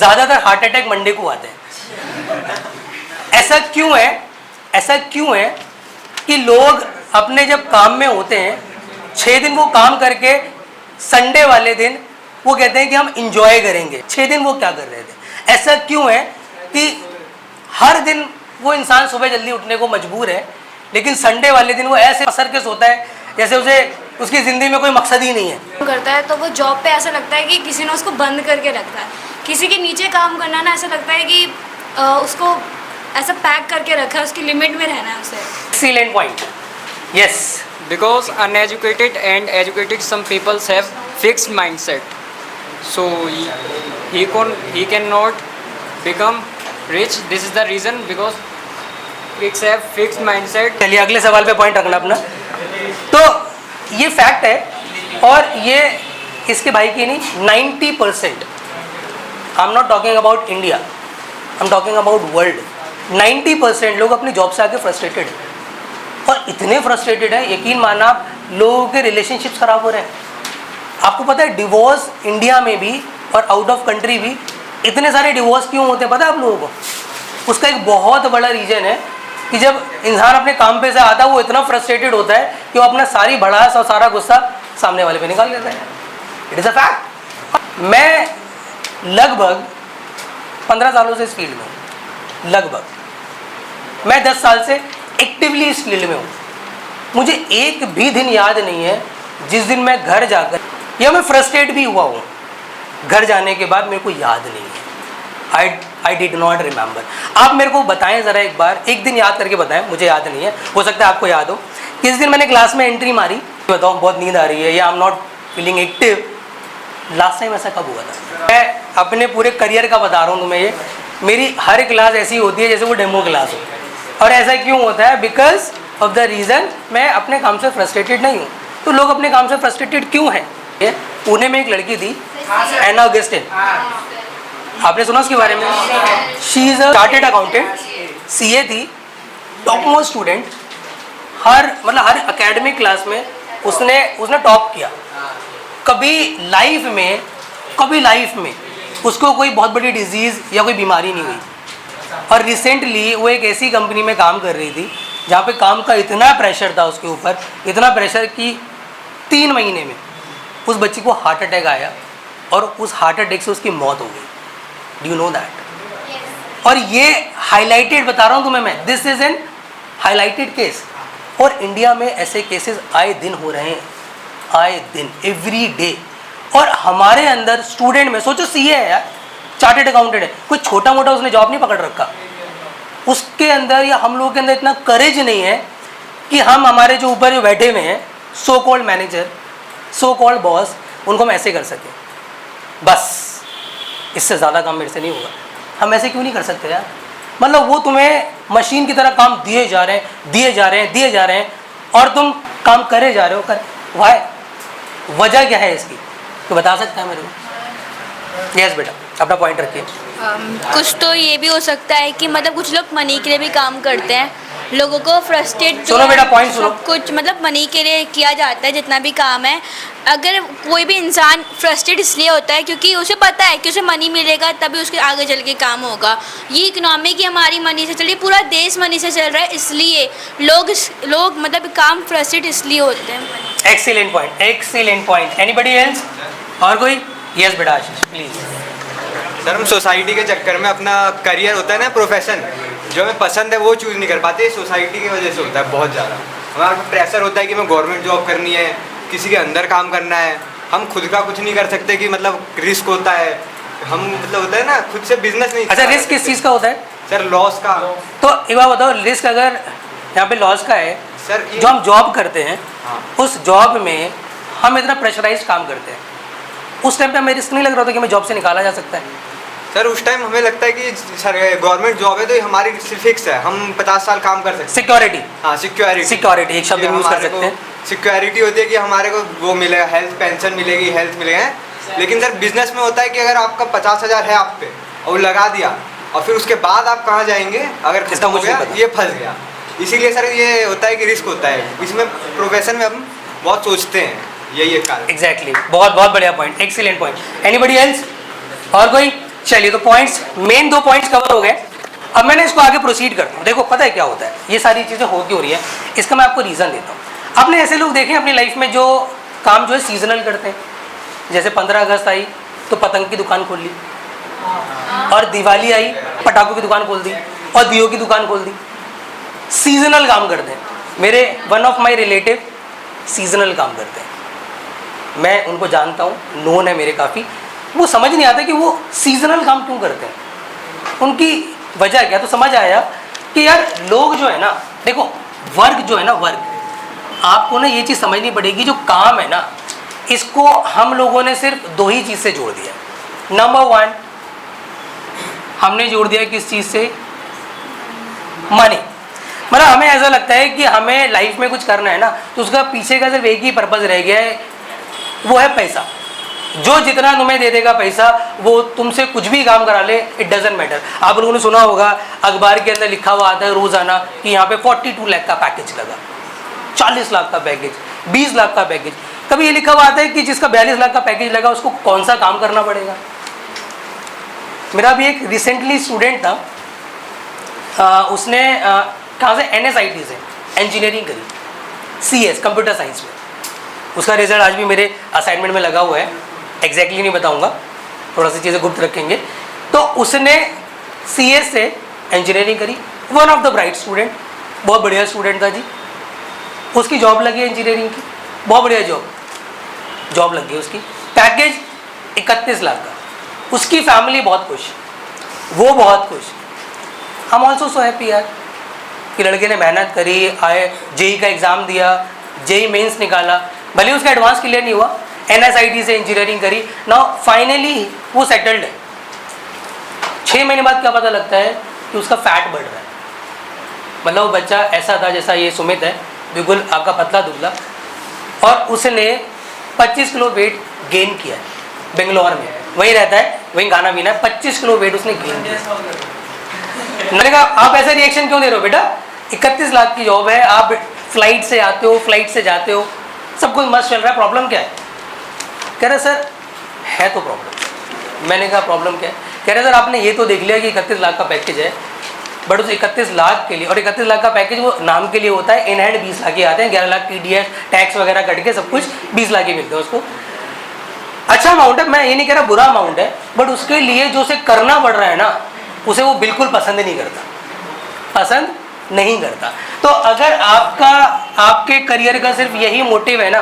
ज़्यादातर heart attack Monday को आते हैं। ऐसा क्यों है कि लोग अपने जब काम में होते हैं 6 दिन वो काम करके संडे वाले दिन वो कहते हैं कि हम इंजॉय करेंगे। 6 दिन वो क्या कर रहे थे? ऐसा क्यों है कि हर दिन वो इंसान सुबह जल्दी उठने को मजबूर है, लेकिन संडे वाले दिन वो ऐसे असर के सोता है जैसे उसे उसकी ज़िंदगी में कोई मकसद ही नहीं है। करता है तो वो जॉब पे ऐसा लगता है कि किसी ने उसको बंद करके रखा है। किसी के नीचे काम करना ना ऐसा लगता है कि उसको ऐसा पैक करके रखा है, उसकी लिमिट में रहना है उसे। Excellent point, yes. Because uneducated and educated some people have fixed mindset, so he cannot become rich. This is the reason, because kids have fixed mindset. चलिए अगले सवाल पे पॉइंट रखना अपना। तो ये फैक्ट है और ये इसके भाई की नहीं 90%, आई am not talking about India, I am talking about world. 90% लोग अपनी जॉब से आके फ्रस्ट्रेटेड हैं और इतने फ्रस्ट्रेटेड हैं, यकीन मानना आप, लोगों के रिलेशनशिप्स खराब हो रहे हैं। आपको पता है डिवोर्स इंडिया में भी और आउट ऑफ कंट्री भी इतने सारे डिवोर्स क्यों होते हैं पता है आप लोगों को? उसका एक बहुत बड़ा रीज़न है कि जब इंसान अपने काम पे से आता है वो इतना फ्रस्ट्रेटेड होता है कि वो अपना सारी भड़ास और सारा गुस्सा सामने वाले पे निकाल देता है। It is a fact. मैं लगभग 15 सालों से इस फील्ड में हूँ, लगभग मैं 10 साल से एक्टिवली इस फील्ड में हूँ। मुझे एक भी दिन याद नहीं है जिस दिन मैं घर जाकर या मैं फ्रस्ट्रेट भी हुआ हूँ, घर जाने के बाद मेरे को याद नहीं है। I did not remember. आप मेरे को बताएं ज़रा एक बार, एक दिन याद करके बताएं, मुझे याद नहीं है, हो सकता है आपको याद हो। किस दिन मैंने क्लास में एंट्री मारी, बताओ बहुत नींद आ रही है या आई am not feeling active. Last time ऐसा कब हुआ था? मैं अपने पूरे करियर का बता रहा हूँ तुम्हें, ये मेरी हर क्लास ऐसी होती है जैसे वो डेमो क्लास हो। और ऐसा क्यों होता है? बिकॉज ऑफ द रीज़न मैं अपने काम से फ्रस्ट्रेटेड नहीं हूँ। तो लोग अपने काम से फ्रस्ट्रेटेड क्यों हैं? पुणे में एक लड़की थी एना ऑगस्टिन, आपने सुना उसके बारे में? She is a chartered accountant, CA थी, टॉप मोस्ट स्टूडेंट। हर एकेडमिक क्लास में उसने टॉप किया। कभी लाइफ में उसको कोई बहुत बड़ी डिजीज़ या कोई बीमारी नहीं हुई। और रिसेंटली वो एक ऐसी कंपनी में काम कर रही थी जहाँ पे काम का इतना प्रेशर था उसके ऊपर, इतना प्रेशर कि 3 महीने में उस बच्ची को हार्ट अटैक आया और उस हार्ट अटैक से उसकी मौत हो गई। Do you know that? और ये हाईलाइटेड बता रहा हूँ तुम्हें मैं, this is an highlighted case. और इंडिया में ऐसे केसेस आए दिन हो रहे हैं, आए दिन, एवरी डे। और हमारे अंदर स्टूडेंट में सोचो, सीए है यार, चार्टेड अकाउंटेंट है, कोई छोटा मोटा उसने जॉब नहीं पकड़ रखा। उसके अंदर या हम लोगों के अंदर इतना करेज नहीं है कि हम हमारे जो ऊपर जो बैठे हुए हैं so called manager, so called boss, उनको हम ऐसे कर सकें। बस इससे ज़्यादा काम मेरे से नहीं होगा। हम ऐसे क्यों नहीं कर सकते यार? मतलब वो तुम्हें मशीन की तरह काम दिए जा रहे हैं और तुम काम करे जा रहे हो। वाई? वजह क्या है इसकी? तो बता सकता है मेरे को? यस बेटा, अपना पॉइंट रखिए। कुछ तो ये भी हो सकता है कि मतलब कुछ लोग मनी के लिए भी काम करते हैं। लोगों को फ्रस्ट्रेट सुनो बेटा, पॉइंट सुनो। सब कुछ मतलब मनी के लिए किया जाता है जितना भी काम है। अगर कोई भी इंसान फ्रस्ट्रेट इसलिए होता है क्योंकि उसे पता है कि उसे मनी मिलेगा तभी उसके आगे चल के काम होगा। ये इकोनॉमी की हमारी मनी से चल रही, पूरा देश मनी से चल रहा है, इसलिए लोग मतलब काम फ्रस्ट्रेट इसलिए होते हैं। Excellent point, excellent point. Anybody else? और कोई? यस बेटा आशीष प्लीज। सर, हम सोसाइटी के चक्कर में अपना करियर होता है ना, प्रोफेशन जो हमें पसंद है वो चूज़ नहीं कर पाते। सोसाइटी की वजह से होता है बहुत ज़्यादा। हमारा प्रेशर होता है कि हमें गवर्नमेंट जॉब करनी है, किसी के अंदर काम करना है। हम खुद का कुछ नहीं कर सकते कि मतलब रिस्क होता है। हम मतलब होता है ना, खुद से बिजनेस नहीं। अच्छा, रिस्क किस चीज़ का होता है सर? लॉस का। तो एक बात बताओ, रिस्क अगर यहाँ पे लॉस का है सर, जो हम जॉब करते हैं, हाँ, उस जॉब में हम इतना प्रेशराइज काम करते हैं, उस टाइम पे हमें रिस्क नहीं लग रहा था कि हमें जॉब से निकाला जा सकता है? सर उस टाइम हमें लगता है कि सर गवर्नमेंट जॉब है तो ये हमारी फिक्स है, हम 50 साल काम कर सकते हैं। सिक्योरिटी। हाँ, सिक्योरिटी एक शब्द यूज़ कर सकते हैं। सिक्योरिटी होती है कि हमारे को वो मिलेगा, हेल्थ पेंशन मिलेगी, हेल्थ मिलेगा। लेकिन सर बिजनेस में होता है कि अगर आपका 50,000 है आप पे और लगा दिया और फिर उसके बाद आप कहाँ जाएंगे अगर खत्म हो गया, ये फंस गया। इसीलिए सर ये होता है कि रिस्क होता है। इसमें प्रोफेशन में हम बहुत सोचते हैं, यही एक कारण। एग्जैक्टली, बहुत बहुत बढ़िया point, excellent point. Anybody else? और कोई? चलिए, तो पॉइंट्स, मेन 2 पॉइंट्स कवर हो गए। अब मैंने इसको आगे प्रोसीड करता हूँ। देखो पता है क्या होता है, ये सारी चीज़ें हो क्यों रही है, इसका मैं आपको रीज़न देता हूँ। आपने ऐसे लोग देखे अपनी लाइफ में जो काम जो है सीजनल करते हैं, जैसे 15 अगस्त आई तो पतंग की दुकान खोल ली, और दिवाली आई पटाखों की दुकान खोल दी, और दियों की दुकान खोल दी। सीजनल काम करते हैं। मेरे one of my relative seasonal काम करते हैं, मैं उनको जानता हूँ, नोन है मेरे काफ़ी। वो समझ नहीं आता कि वो सीजनल काम क्यों करते हैं, उनकी वजह क्या। तो समझ आया कि यार लोग जो है ना, देखो वर्क जो है ना, वर्क आपको ना ये चीज़ समझनी पड़ेगी, जो काम है ना इसको हम लोगों ने सिर्फ 2 ही चीज़ से जोड़ दिया। नंबर 1 हमने जोड़ दिया किस चीज़ से, मनी। मतलब हमें ऐसा लगता है कि हमें लाइफ में कुछ करना है ना, तो उसका पीछे का सिर्फ एक ही पर्पज़ रह गया है, वो है पैसा। जो जितना तुम्हें दे देगा पैसा, वो तुमसे कुछ भी काम करा ले, इट डजेंट मैटर। आप लोगों ने सुना होगा अखबार के अंदर लिखा हुआ आता है रोजाना कि यहाँ पे 42 लाख का पैकेज लगा, 40 लाख का पैकेज, 20 लाख का पैकेज। कभी ये लिखा हुआ आता है कि जिसका 42 लाख का पैकेज लगा उसको कौन सा काम करना पड़ेगा। मेरा भी एक रिसेंटली स्टूडेंट था, उसने कहाँ से, NSIT से इंजीनियरिंग करी, CS कंप्यूटर साइंस में। उसका रिजल्ट आज भी मेरे असाइनमेंट में लगा हुआ है, एग्जैक्टली नहीं बताऊंगा, थोड़ा सी चीज़ें गुप्त रखेंगे। तो उसने CS से इंजीनियरिंग करी, one of the bright student, बहुत बढ़िया स्टूडेंट था जी। उसकी जॉब लगी इंजीनियरिंग की, बहुत बढ़िया जॉब लग गई उसकी, पैकेज 31 लाख का। उसकी फैमिली बहुत खुश, वो बहुत खुश। हम ऑल्सो सो हैप्पी यार कि लड़के ने मेहनत करी, आए JEE का एग्ज़ाम दिया, JEE मेंस निकाला, भले उसका एडवांस क्लियर नहीं हुआ, NSIT से इंजीनियरिंग करी, नाउ फाइनली वो सेटल्ड है। 6 महीने बाद क्या पता लगता है कि उसका फैट बढ़ रहा है। मतलब वो बच्चा ऐसा था जैसा ये सुमित है, बिल्कुल आपका पतला दुबला, और उसने 25 किलो वेट गेन किया है। बेंगलोर में वहीं रहता है, वहीं खाना पीना है, 25 किलो वेट उसने गेन किया। मैंने कहा आप ऐसा रिएक्शन क्यों दे रहे हो बेटा, 31 लाख की जॉब है, आप फ्लाइट से आते हो, फ्लाइट से जाते हो, सब कुछ मस्त चल रहा है, प्रॉब्लम क्या है। कह रहे सर है तो प्रॉब्लम। मैंने कहा प्रॉब्लम क्या है। कह रहे सर आपने ये तो देख लिया कि 31 लाख का पैकेज है, बट उस 31 लाख के लिए, और 31 लाख का पैकेज वो नाम के लिए होता है, इन हैंड 20 लाख के आते हैं, 11 लाख TDS टैक्स वगैरह कट के सब कुछ 20 लाख के मिलते हैं उसको। अच्छा अमाउंट है, मैं ये नहीं कह रहा बुरा अमाउंट है, बट उसके लिए जो उसे करना पड़ रहा है ना, उसे वो बिल्कुल पसंद नहीं करता, पसंद नहीं करता। तो अगर आपके करियर का सिर्फ यही मोटिव है ना,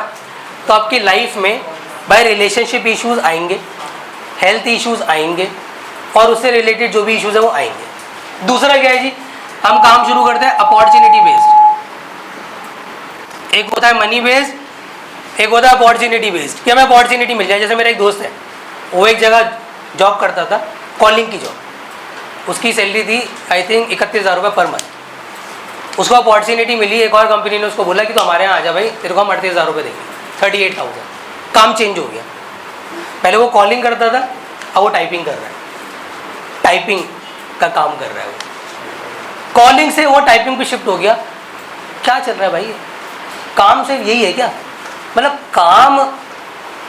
तो आपकी लाइफ में भाई रिलेशनशिप इश्यूज आएंगे, हेल्थ इश्यूज आएंगे, और उससे रिलेटेड जो भी इश्यूज है वो आएंगे। दूसरा क्या है जी, हम काम शुरू करते हैं अपॉर्चुनिटी बेस्ड। एक होता है मनी बेस्ड, एक होता है अपॉर्चुनिटी बेस्ड, कि हमें अपॉर्चुनिटी मिल जाए। जैसे मेरा एक दोस्त है, वो एक जगह जॉब करता था, कॉलिंग की जॉब, उसकी सैलरी थी आई थिंक 31,000 रुपये पर मंथ। उसको अपॉर्चुनिटी मिली, एक और कंपनी ने उसको बोला कि तो हमारे यहाँ आ जा भाई, तेरे को हम 38,000 रुपये देंगे, 38,000। काम चेंज हो गया, पहले वो कॉलिंग करता था, अब वो टाइपिंग कर रहा है, टाइपिंग का काम कर रहा है वो। कॉलिंग से वो टाइपिंग पे शिफ्ट हो गया। क्या चल रहा है भाई, काम सिर्फ यही है क्या? मतलब काम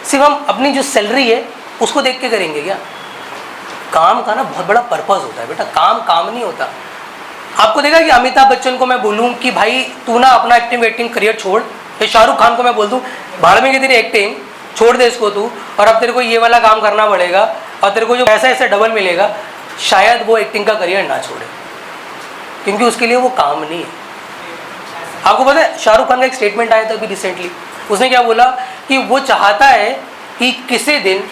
सिर्फ हम अपनी जो सैलरी है उसको देख के करेंगे क्या? काम का ना बहुत बड़ा पर्पस होता है बेटा, काम नहीं होता। आपको देखा कि अमिताभ बच्चन को मैं बोलूं कि भाई तू ना अपना एक्टिंग करियर छोड़, या शाहरुख खान को मैं बोल दूं भाड़ में की तेरी एक्टिंग छोड़ दे इसको तू, और अब तेरे को ये वाला काम करना पड़ेगा, और तेरे को जो पैसा ऐसे डबल मिलेगा, शायद वो एक्टिंग का करियर ना छोड़े, क्योंकि उसके लिए वो काम नहीं है। आपको पता है शाहरुख खान का एक स्टेटमेंट आया था अभी रिसेंटली, उसने क्या बोला कि वो चाहता है कि किसी दिन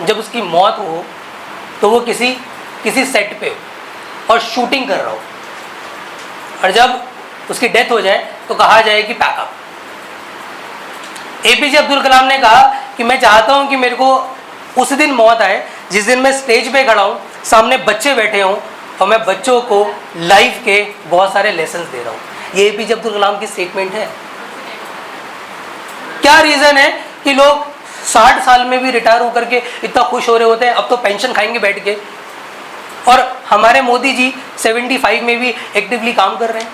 जब उसकी मौत हो तो वो किसी सेट पे हो और शूटिंग कर रहा हो, और जब उसकी डेथ हो जाए तो कहा जाए कि पैकअप। APJ अब्दुल कलाम ने कहा कि मैं चाहता हूं कि मेरे को उस दिन मौत आए जिस दिन मैं स्टेज पे खड़ा हूं, सामने बच्चे बैठे हों, और मैं बच्चों को लाइफ के बहुत सारे लेसन्स दे रहा हूं। ये APJ अब्दुल कलाम की स्टेटमेंट है। क्या रीज़न है कि लोग 60 साल में भी रिटायर होकर के इतना खुश हो रहे होते हैं, अब तो पेंशन खाएंगे बैठ के, और हमारे मोदी जी 75 में भी एक्टिवली काम कर रहे हैं।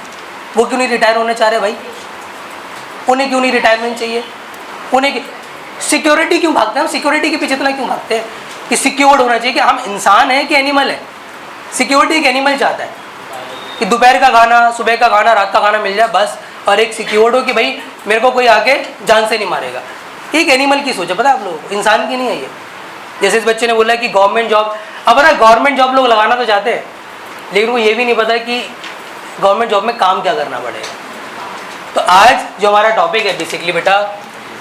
वो क्यों नहीं रिटायर होना चाह रहे भाई? उन्हें क्यों नहीं रिटायरमेंट चाहिए? उन्हें सिक्योरिटी क्यों भागते हैं? हम सिक्योरिटी के पीछे इतना क्यों भागते हैं? कि सिक्योर्ड होना चाहिए कि हम इंसान हैं कि एनिमल है। सिक्योरिटी एक एनिमल चाहता है कि दोपहर का खाना, सुबह का खाना, रात का खाना मिल जाए बस, और एक सिक्योर्ड हो कि भाई मेरे को कोई आके जान से नहीं मारेगा। एक एनिमल की सोच है, पता है आप लोगों को, इंसान की नहीं है ये। जैसे इस बच्चे ने बोला कि गवर्नमेंट जॉब, अब ना गवर्नमेंट जॉब लोग लगाना तो चाहते हैं, लेकिन वो ये भी नहीं पता कि गवर्नमेंट जॉब में काम क्या करना पड़ेगा। तो आज जो हमारा टॉपिक है बेसिकली बेटा,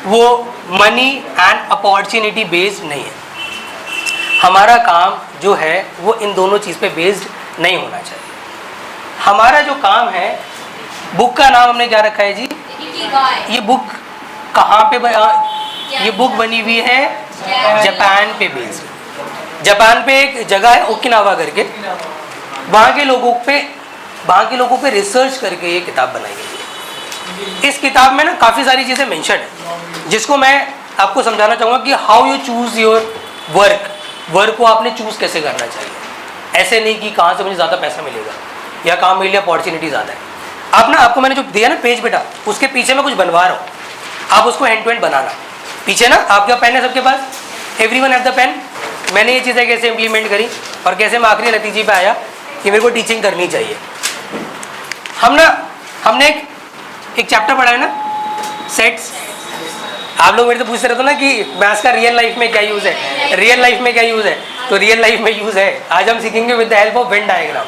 वो मनी एंड अपॉर्चुनिटी बेस्ड नहीं है। हमारा काम जो है वो इन दोनों चीज़ पे बेस्ड नहीं होना चाहिए। हमारा जो काम है, बुक का नाम हमने क्या रखा है जी? ये बुक कहाँ पे ये बुक बनी हुई है जापान पे बेस्ड। जापान पे एक जगह है ओकिनावा करके, वहाँ के लोगों पे रिसर्च करके ये किताब बनाई गई है। इस किताब में ना काफ़ी सारी चीज़ें मेंशन है, जिसको मैं आपको समझाना चाहूँगा कि how you choose your work को आपने चूज़ कैसे करना चाहिए। ऐसे नहीं कि कहाँ से मुझे ज़्यादा पैसा मिलेगा या काम मिले, अपॉर्चुनिटी ज़्यादा है। आप ना, आपको मैंने जो दिया ना पेज बेटा, उसके पीछे मैं कुछ बनवा रहा हूँ, आप उसको हैंड टू हैंड बनाना। पीछे ना आपके पेन है सबके पास, एवरीवन हैव द पेन। मैंने ये चीज़ें कैसे इम्प्लीमेंट करी और कैसे मैं आखिरी नतीजे पे आया कि मेरे को टीचिंग करनी चाहिए। हमने एक चैप्टर पढ़ा है ना, सेट्स। आप लोग मेरे से पूछते रहते हो ना कि मैथ्स का रियल लाइफ में क्या यूज़ है, रियल लाइफ में क्या यूज़ है, तो रियल लाइफ में यूज़ है। आज हम सीखेंगे with the help of Venn diagram.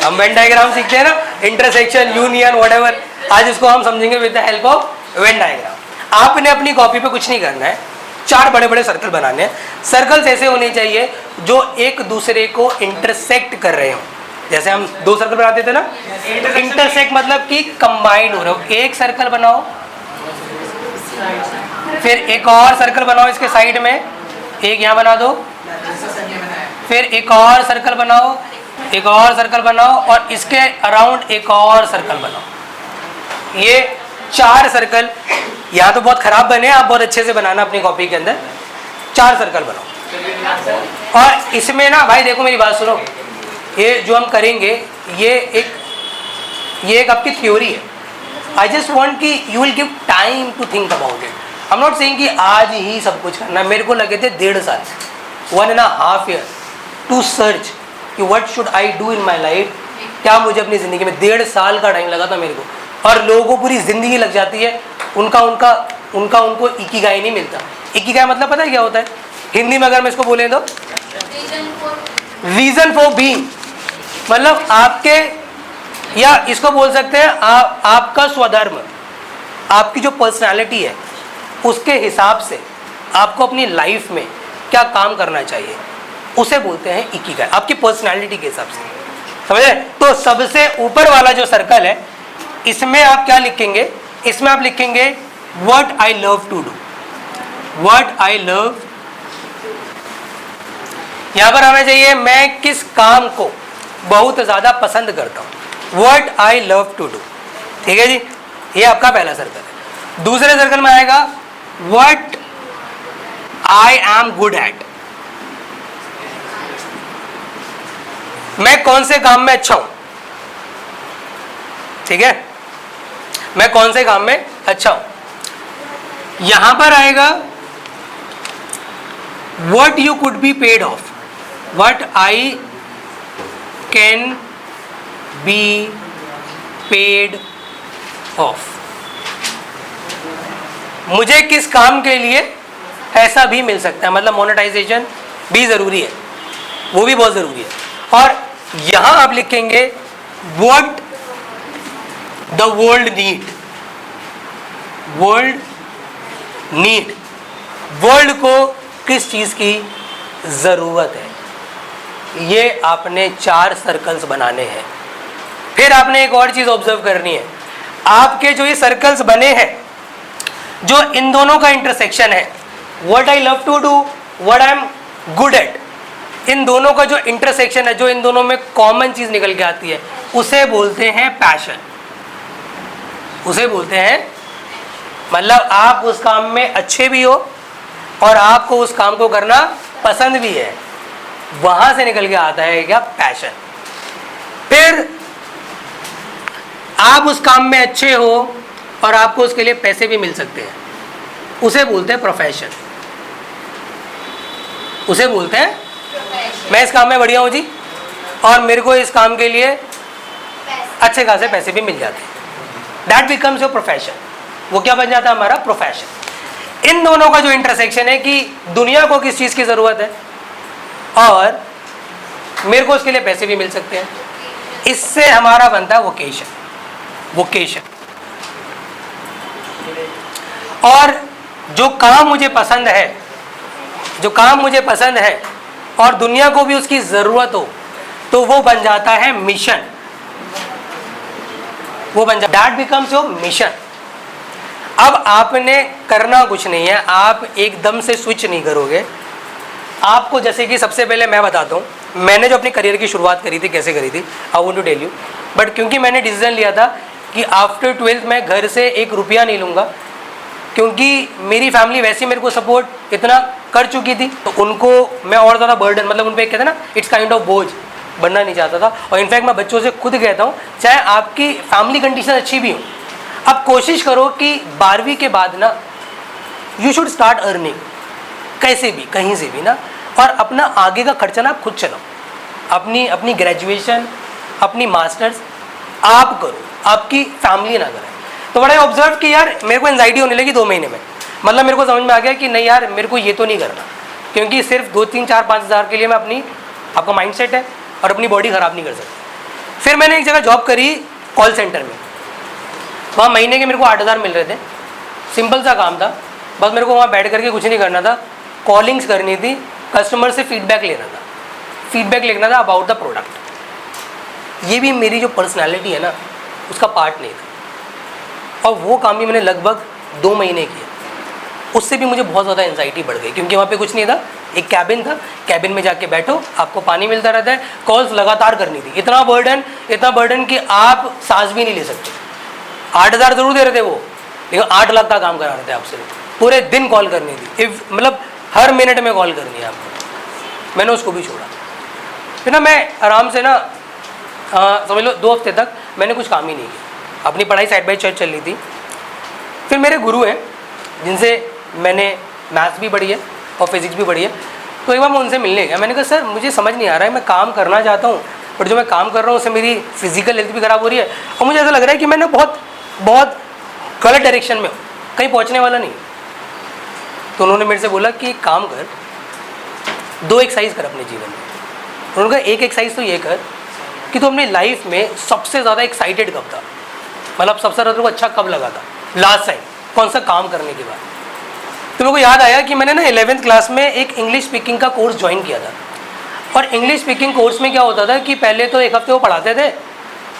हम वेन डायग्राम सीखते हैं ना, इंटरसेक्शन, यूनियन, व्हाटएवर। आज इसको हम समझेंगे with the help of Venn diagram. आपने अपनी कॉपी पे कुछ नहीं करना है, 4 बड़े बड़े सर्कल बनाने हैं। सर्कल्स ऐसे होने चाहिए जो एक दूसरे को इंटरसेक्ट कर रहे हो। जैसे हम 2 सर्कल बनाते थे ना, इंटरसेक्ट मतलब कि कंबाइंड हो रहे हो। एक सर्कल बनाओ, फिर एक और सर्कल बनाओ इसके साइड में, एक यहाँ बना दो, फिर एक और सर्कल बनाओ, एक और सर्कल बनाओ, और इसके अराउंड एक और सर्कल बनाओ। ये 4 सर्कल यहाँ तो बहुत खराब बने, आप बहुत अच्छे से बनाना अपनी कॉपी के अंदर। 4 सर्कल बनाओ। और इसमें ना भाई देखो मेरी बात सुनो, ये जो हम करेंगे ये एक आपकी थ्योरी है। आई जस्ट वॉन्ट कि you will give time to think about it. I am not saying कि आज ही सब कुछ करना। मेरे को लगे थे 1.5 साल, 1.5 ईयर टू सर्च कि what should I do in my life, क्या मुझे अपनी ज़िंदगी में। 1.5 साल का टाइम लगा था मेरे को। और लोगों को पूरी ज़िंदगी लग जाती है, उनको इकिगाई नहीं मिलता। इकिगाई मतलब पता है क्या होता है हिंदी में, अगर मैं इसको बोले तो रीज़न फॉर बीइंग, मतलब आपके, या इसको बोल सकते हैं आपका स्वधर्म, आपकी जो पर्सनालिटी है उसके हिसाब से आपको अपनी लाइफ में क्या काम करना चाहिए, उसे बोलते हैं इकिगाई। आपकी पर्सनालिटी के हिसाब से, समझे? तो सबसे ऊपर वाला जो सर्कल है, इसमें आप क्या लिखेंगे? इसमें आप लिखेंगे what I love to do. What I love, यहां पर हमें चाहिए मैं किस काम को बहुत ज्यादा पसंद करता हूं। What I love to do, ठीक है जी, ये आपका पहला सर्कल है। दूसरे सर्कल में आएगा what I am good eight. मैं कौन से काम में अच्छा हूं, ठीक है, मैं कौन से काम में अच्छा हूं। यहां पर आएगा what you could be paid of. What I can be paid of, मुझे किस काम के लिए पैसा भी मिल सकता है, मतलब मोनेटाइजेशन भी ज़रूरी है, वो भी बहुत ज़रूरी है। और यहां आप लिखेंगे what the world need. World need, world को किस चीज़ की ज़रूरत है। ये आपने 4 सर्कल्स बनाने हैं। फिर आपने एक और चीज़ ऑब्जर्व करनी है, आपके जो ये सर्कल्स बने हैं, जो इन दोनों का इंटरसेक्शन है, what I love to do, what I am good at, इन दोनों का जो इंटरसेक्शन है, जो इन दोनों में कॉमन चीज़ निकल के आती है, उसे बोलते हैं पैशन। उसे बोलते हैं, मतलब आप उस काम में अच्छे भी हो और आपको उस काम को करना पसंद भी है, वहां से निकल के आता है क्या, पैशन। फिर आप उस काम में अच्छे हो और आपको उसके लिए पैसे भी मिल सकते हैं, उसे बोलते हैं प्रोफेशन। उसे बोलते हैं मैं इस काम में बढ़िया हूँ जी, और मेरे को इस काम के लिए अच्छे खासे पैसे भी मिल जाते हैं। That becomes your profession. वो क्या बन जाता है? हमारा प्रोफेशन। इन दोनों का जो इंटरसेक्शन है कि दुनिया को किस चीज़ की ज़रूरत है और मेरे को उसके लिए पैसे भी मिल सकते हैं, इससे हमारा बनता है वोकेशन। वोकेशन। और जो काम मुझे पसंद है, जो काम मुझे पसंद है और दुनिया को भी उसकी ज़रूरत हो, तो वो बन जाता है मिशन। वो बन जाता, दैट बिकम्स योर मिशन। अब आपने करना कुछ नहीं है, आप एकदम से स्विच नहीं करोगे। आपको जैसे कि सबसे पहले मैं बताता हूँ, मैंने जो अपनी करियर की शुरुआत करी थी, कैसे करी थी, I want to tell you. But क्योंकि मैंने डिसीजन लिया था कि आफ्टर 12th मैं घर से 1 रुपया नहीं लूँगा, क्योंकि मेरी फैमिली वैसे मेरे को सपोर्ट इतना कर चुकी थी, तो उनको मैं और ज़्यादा बर्डन, मतलब उन पर कहते हैं ना, इट्स काइंड ऑफ बोझ बनना नहीं चाहता था। और इनफैक्ट मैं बच्चों से खुद कहता हूँ, चाहे आपकी फैमिली कंडीशन अच्छी भी हो, अब कोशिश करो कि 12वीं के बाद ना यू शुड स्टार्ट अर्निंग, कैसे भी, कहीं से भी ना, और अपना आगे का खर्चा ना आप खुद चलाओ। अपनी ग्रेजुएशन, अपनी मास्टर्स आप करो, आपकी फैमिली ना करे। तो बड़ा ऑब्जर्व कि यार मेरे को एंजाइटी होने लगी 2 महीने में। मतलब मेरे को समझ में आ गया कि नहीं यार, मेरे को ये तो नहीं करना, क्योंकि सिर्फ 2, 3, 4, 5 हज़ार के लिए मैं अपनी, आपका माइंड सेट है और अपनी बॉडी ख़राब नहीं कर सकता। फिर मैंने एक जगह जॉब करी कॉल सेंटर में। वहाँ महीने के मेरे को 8,000 मिल रहे थे। सिंपल सा काम था, बस मेरे को वहाँ बैठ करके कुछ नहीं करना था, कॉलिंग्स करनी थी, कस्टमर से फीडबैक लेना था, फीडबैक लिखना था अबाउट द प्रोडक्ट। ये भी मेरी जो पर्सनैलिटी है ना, उसका पार्ट नहीं था। और वो काम भी मैंने लगभग 2 महीने किया। उससे भी मुझे बहुत ज़्यादा एंजाइटी बढ़ गई, क्योंकि वहाँ पे कुछ नहीं था, एक कैबिन था, कैबिन में जाके बैठो, आपको पानी मिलता रहता है, कॉल्स लगातार करनी थी। इतना बर्डन कि आप सांस भी नहीं ले सकते। 8,000 जरूर दे रहे थे वो, लेकिन 8 लाख का काम करा रहे थे आपसे। पूरे दिन कॉल करनी थी, मतलब हर मिनट में कॉल करनी है आपको। मैंने उसको भी छोड़ा। फिर ना मैं आराम से ना समझ लो 2 हफ्ते तक मैंने कुछ काम ही नहीं किया, अपनी पढ़ाई साइड बाई साइड चल रही थी। फिर मेरे गुरु हैं जिनसे मैंने मैथ्स भी पढ़ी है और फिज़िक्स भी पढ़ी है, तो एक बार मैं उनसे मिलने गया। मैंने कहा सर मुझे समझ नहीं आ रहा है, मैं काम करना चाहता हूँ, बट जो मैं काम कर रहा हूँ उससे मेरी फिजिकल हेल्थ भी ख़राब हो रही है, और मुझे ऐसा लग रहा है कि मैंने बहुत गलत डायरेक्शन में हूँ, कहीं पहुँचने वाला नहीं। तो उन्होंने मेरे से बोला कि एक काम कर, 2 एक्सरसाइज कर अपने जीवन में। उन्होंने कहा एक एक्सरसाइज तो ये कर कि तू अपनी लाइफ में सबसे ज़्यादा एक्साइटेड कब था, मतलब सबसे ज़्यादा को अच्छा कब लगा था लास्ट टाइम, कौन सा काम करने के बाद। तो मेरे को याद आया कि मैंने ना 11th क्लास में एक इंग्लिश स्पीकिंग का कोर्स ज्वाइन किया था। और इंग्लिश स्पीकिंग कोर्स में क्या होता था कि पहले तो 1 हफ्ते वो पढ़ाते थे,